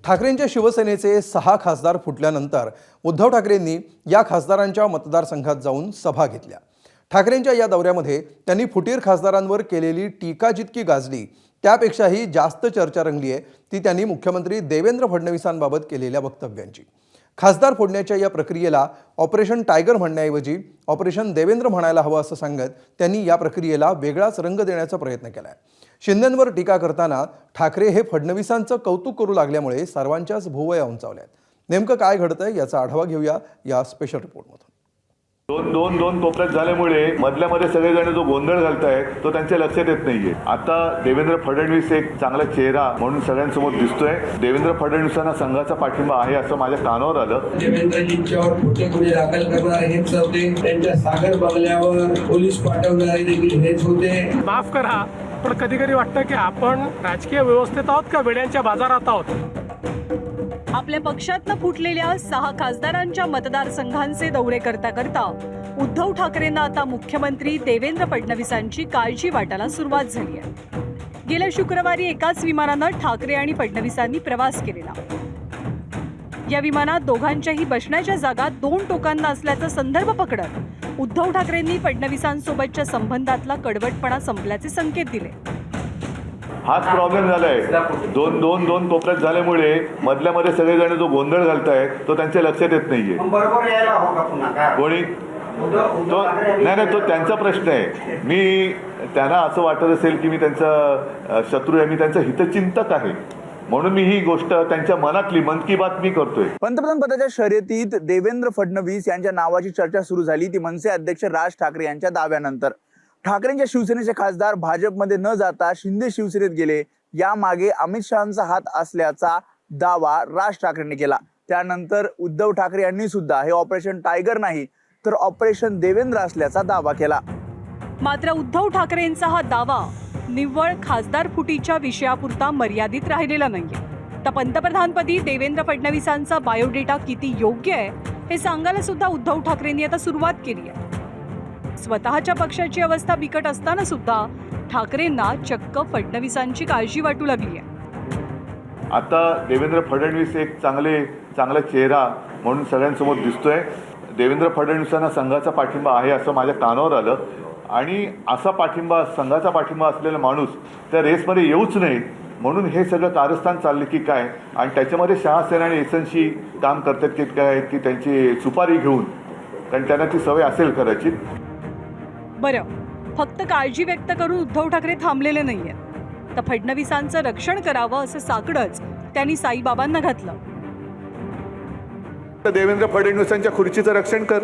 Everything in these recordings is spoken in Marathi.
ठाकरेंच्या शिवसेनेचे 6 खासदार फुटल्यानंतर उद्धव ठाकरेंनी या खासदारांच्या मतदारसंघात जाऊन सभा घेतल्या। ठाकरेंच्या या दौऱ्यामध्ये त्यांनी फुटीर खासदारांवर केलेली टीका जितकी गाजली त्यापेक्षाही जास्त चर्चा रंगली आहे ती त्यांनी मुख्यमंत्री देवेंद्र फडणवीसांबाबत केलेल्या वक्तव्यांची। खासदार फोडण्याच्या या प्रक्रियेला ऑपरेशन टायगर म्हणण्याऐवजी ऑपरेशन देवेंद्र म्हणायला हवं असं सांगत त्यांनी या प्रक्रियेला वेगळाच रंग देण्याचा प्रयत्न केलाय। शिंदेंवर टीका करताना ठाकरे हे फडणवीसांचं कौतुक करू लागल्यामुळे सर्वांच्याच भुवया उंचावल्यात। नेमकं काय घडतंय याचा आढावा घेऊया या स्पेशल रिपोर्टमधून। दोन कोपऱ्यात झाल्यामुळे मधल्यामध्ये सगळेजण जो गोंधळ घालतायत तो त्यांच्या लक्षात येत नाहीये। आता देवेंद्र फडणवीस एक चांगला चेहरा म्हणून सगळ्यांसमोर दिसतोय। देवेंद्र फडणवीसांना संघाचा पाठिंबा आहे असं माझ्या कानावर आलं। देवेंद्रजींच्यावर खोटे गुन्हे दाखल करणारे हेच होते, त्यांच्या सागर बंगल्यावर पोलीस पाठवणारे देखील हेच होते। माफ करा, पण कधी कधी वाटतं की आपण राजकीय व्यवस्थेत आहोत का वेड्यांच्या बाजारात आहोत। आपल्या पक्षातनं फुटलेल्या 6 खासदारांच्या मतदारसंघांचे दौरे करता करता उद्धव ठाकरेंना आता मुख्यमंत्री देवेंद्र फडणवीसांची काळजी वाटायला सुरुवात झाली आहे। गेल्या शुक्रवारी एकाच विमानानं ठाकरे आणि फडणवीसांनी प्रवास केलेला। या विमानात दोघांच्याही बसण्याच्या जागा 2 टोकांना असल्याचा संदर्भ पकडत उद्धव ठाकरेंनी फडणवीसांसोबतच्या संबंधातला कडवटपणा संपल्याचे संकेत दिले। हाच प्रॉब्लेम झालाय। दोन कोपऱ्यात झाल्यामुळे मधल्यामध्ये सगळेजण जो गोंधळ घालतायत तो त्यांच्या लक्षात येत नाहीये। कोणी तो नाही तो त्यांचा प्रश्न आहे। मी त्यांना असं वाटत असेल की मी त्यांचा शत्रू आहे, मी त्यांचा हितचिंतक आहे, म्हणून मी ही गोष्ट त्यांच्या मनातली मन की बात मी करतोय। पंतप्रधान पदाच्या शर्यतीत देवेंद्र फडणवीस यांच्या नावाची चर्चा सुरू झाली ती मनसे अध्यक्ष राज ठाकरे यांच्या दाव्यानंतर। ठाकरेंच्या शिवसेनेचे खासदार भाजपमध्ये न जाता शिंदे शिवसेनेत गेले, यामागे अमित शहांचा हात असल्याचा दावा राज ठाकरेंनी केला। त्यानंतर उद्धव ठाकरे यांनी सुद्धा हे ऑपरेशन टायगर नाही तर ऑपरेशन देवेंद्र असल्याचा दावा केला। मात्र उद्धव ठाकरेंचा हा दावा निव्वळ खासदार फुटीच्या विषयापुरता मर्यादित राहिलेला नाहीये। तर पंतप्रधानपदी देवेंद्र फडणवीसांचा बायोडेटा किती योग्य आहे हे सांगायला सुद्धा उद्धव ठाकरेंनी आता सुरुवात केली आहे। स्वतःच्या पक्षाची अवस्था बिकट असताना सुद्धा ठाकरेंना चक्क फडणवीसांची काळजी वाटू लागली आहे। आता देवेंद्र फडणवीस एक चांगला चेहरा म्हणून सगळ्यांसमोर दिसतोय। देवेंद्र फडणवीसांना संघाचा पाठिंबा आहे असं माझ्या कानावर आलं आणि असा पाठिंबा संघाचा पाठिंबा असलेला माणूस त्या रेसमध्ये येऊच नाही म्हणून हे सगळं कारस्थान चालले की काय आणि त्याच्यामध्ये शहासेना आणि एसएनसी काम करतात की काय की त्यांची सुपारी घेऊन, कारण त्यांना ती सवय असेल कदाचित। बरं, फक्त काळजी व्यक्त करून उद्धव ठाकरे थांबलेले नाहीयेत, तर फडणवीसांचं रक्षण करावं असं साकडंच त्यांनी साईबाबांना घातलं। देवेंद्र फडणवीसांच्या खुर्चीचं रक्षण कर,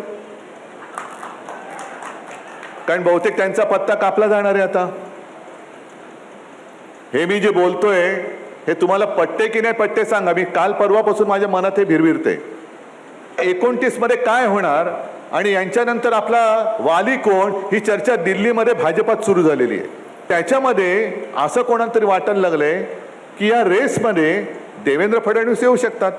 कारण बहुतेक त्यांचा पत्ता कापला जाणार आहे। आता हे मी जे बोलतोय हे तुम्हाला पटते की नाही पटते सांगा। मी काल परवापासून माझ्या मनात हे भिरभिरते। 29 मध्ये काय होणार आणि यांच्यानंतर आपला वाली कोण ही चर्चा दिल्लीमध्ये भाजपात सुरू झालेली आहे। त्याच्यामध्ये असं कोणाला तरी वाटायला लागलंय की या रेसमध्ये देवेंद्र फडणवीस येऊ शकतात।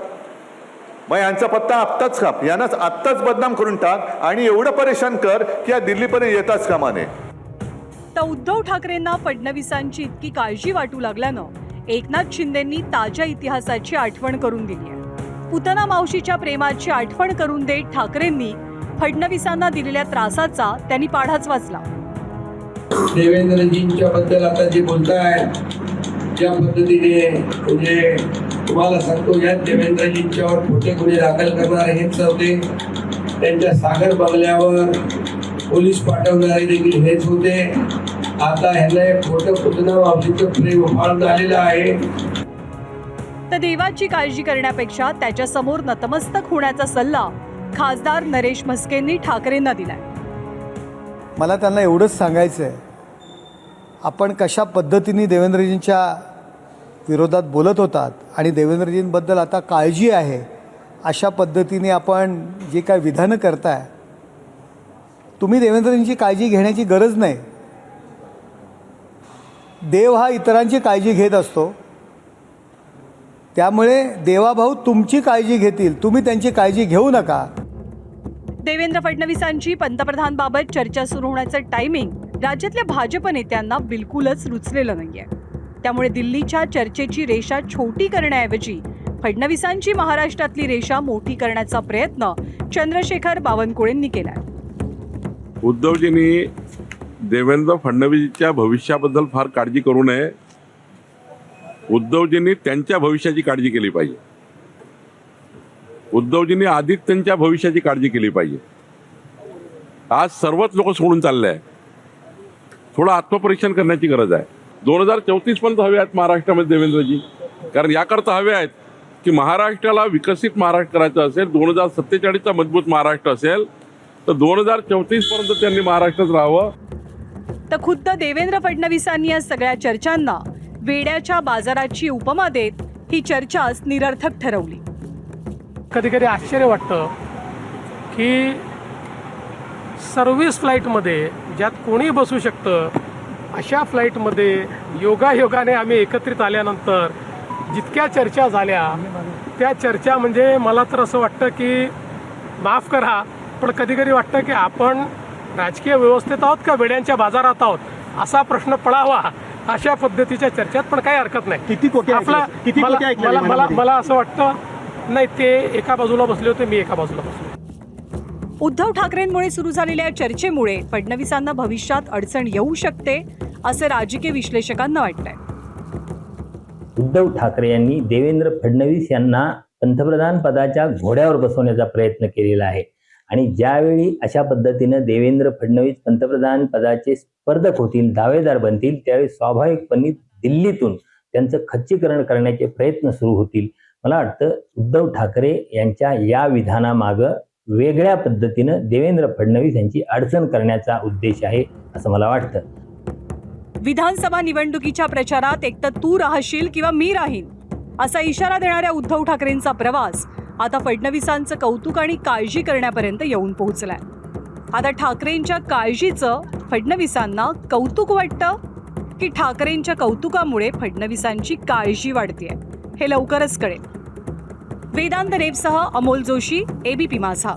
मग यांचा पत्ता आत्ताच काप, यांनाच आत्ताच बदनाम करून टाक आणि एवढं परेशान कर की या दिल्लीपर्यंत येताच कामा नये। तर उद्धव ठाकरेंना फडणवीसांची इतकी काळजी वाटू लागल्यानं एकनाथ शिंदेंनी ताज्या इतिहासाची आठवण करून दिली आहे। पुतना मावशीच्या प्रेमाची आठवण करून देत ठाकरेंनी फडणवीसांना दिलेल्या त्रासाचा त्यांनी पाढाच वाचला। देवेंद्रजींच्या बद्दल आता जे बोलताय ज्या पद्धतीने म्हणजे तुम्हाला सांगतो, या देवेंद्रजींच्यावर खोटे गुन्हे दाखल करणारे हेच होते, त्यांच्या सागर बंगल्यावर पोलीस पाठवणारे देखील हेच होते। आता ह्याला खोटं पुतना मावशीचं प्रेम उफाळून आलेलं आहे। तर देवाची काळजी करण्यापेक्षा त्याच्यासमोर नतमस्तक होण्याचा सल्ला खासदार नरेश म्हस्केंनी ठाकरेंना दिलाय। मला त्यांना एवढंच सांगायचं आहे, आपण कशा पद्धतीने देवेंद्रजींच्या विरोधात बोलत होतात आणि देवेंद्रजींबद्दल आता काळजी आहे अशा पद्धतीने आपण जे काय विधानं करताय, तुम्ही देवेंद्रजींची काळजी घेण्याची गरज नाही। देव हा इतरांची काळजी घेत असतो, त्यामुळे देवाभाऊ तुमची काळजी घेतील, तुम्ही त्यांची काळजी घेऊ नका। देवेंद्र फडणवीसांची पंतप्रधानबाबत चर्चा सुरू होण्याचं टायमिंग राज्यातल्या भाजप नेत्यांना बिलकुलच रुचलेलं नाहीये। त्यामुळे दिल्लीच्या चर्चेची रेषा छोटी करण्याऐवजी फडणवीसांची महाराष्ट्रातली रेषा मोठी करण्याचा प्रयत्न चंद्रशेखर बावनकुळेंनी केलाय. उद्धवजींनी देवेंद्र फडणवीसच्या भविष्याबद्दल फार काळजी करू नये. उद्धवजींनी त्यांच्या भविष्याची काळजी केली पाहिजे. उद्धवजींनी आधीच त्यांच्या भविष्याची काळजी केली पाहिजे. आज सर्वच लोक सोडून चालले आहे. थोडं आत्मपरीक्षण करण्याची गरज आहे. 2034 पर्यंत हवे आहेत महाराष्ट्रामध्ये देवेंद्रजी, कारण याकरता हवे आहेत की महाराष्ट्राला विकसित महाराष्ट्र करायचं असेल, 2047चा मजबूत महाराष्ट्र असेल तर 2034 पर्यंत त्यांनी महाराष्ट्रात राहावं. तर खुद्द देवेंद्र फडणवीसांनी या सगळ्या चर्चांना वेड्याच्या बाजाराची उपमा देत ही चर्चाच निरर्थक ठरवली. कधी कधी आश्चर्य वाटतं की सर्व्हिस फ्लाईटमध्ये ज्यात कोणी बसू शकतं अशा फ्लाईटमध्ये योगायोगाने आम्ही एकत्रित आल्यानंतर जितक्या चर्चा झाल्या त्या चर्चा म्हणजे मला तर असं वाटतं की माफ करा पण कधी कधी वाटतं की आपण राजकीय व्यवस्थेत आहोत का वेड्यांच्या बाजारात आहोत असा प्रश्न पडावा. अशा पद्धतीच्या चर्चेत पण काही हरकत नाही. किती कोटी मला असं वाटतं नाही, ते एका बाजूला बसले होते, मी एका बाजूला बसलो. उद्धव ठाकरेंमुळे सुरू झालेल्या चर्चेमुळे फडणवीसांना भविष्यात अडचण येऊ शकते असे राजकीय विश्लेषकांना वाटतंय. उद्धव ठाकरे यांनी देवेंद्र फडणवीस यांना पंतप्रधान पदाच्या घोड्यावर बसवण्याचा प्रयत्न केलेला आहे आणि ज्यावेळी अशा पद्धतीनं देवेंद्र फडणवीस पंतप्रधान पदाचे स्पर्धक होतील, दावेदार बनतील, त्यावेळी स्वाभाविकपणे दिल्लीतून त्यांचं खच्चीकरण करण्याचे प्रयत्न सुरू होतील. मला वाटतं उद्धव ठाकरे यांच्या या विधानामागं वेगळ्या पद्धतीनं देवेंद्र फडणवीस यांची अडचण करण्याचा उद्देश आहे असं मला वाटतं. विधानसभा निवडणुकीच्या प्रचारात एकतर तू राहशील किंवा मी राहीन असा इशारा देणाऱ्या उद्धव ठाकरेंचा प्रवास आता फडणवीसांचं कौतुक आणि काळजी करण्यापर्यंत येऊन पोहोचलाय. आता ठाकरेंच्या काळजीचं फडणवीसांना कौतुक वाटतं की ठाकरेंच्या कौतुकामुळे फडणवीसांची काळजी वाढतेय हे लवकरच कळेल. वेदांत रेबसह अमोल जोशी, ABP माझा.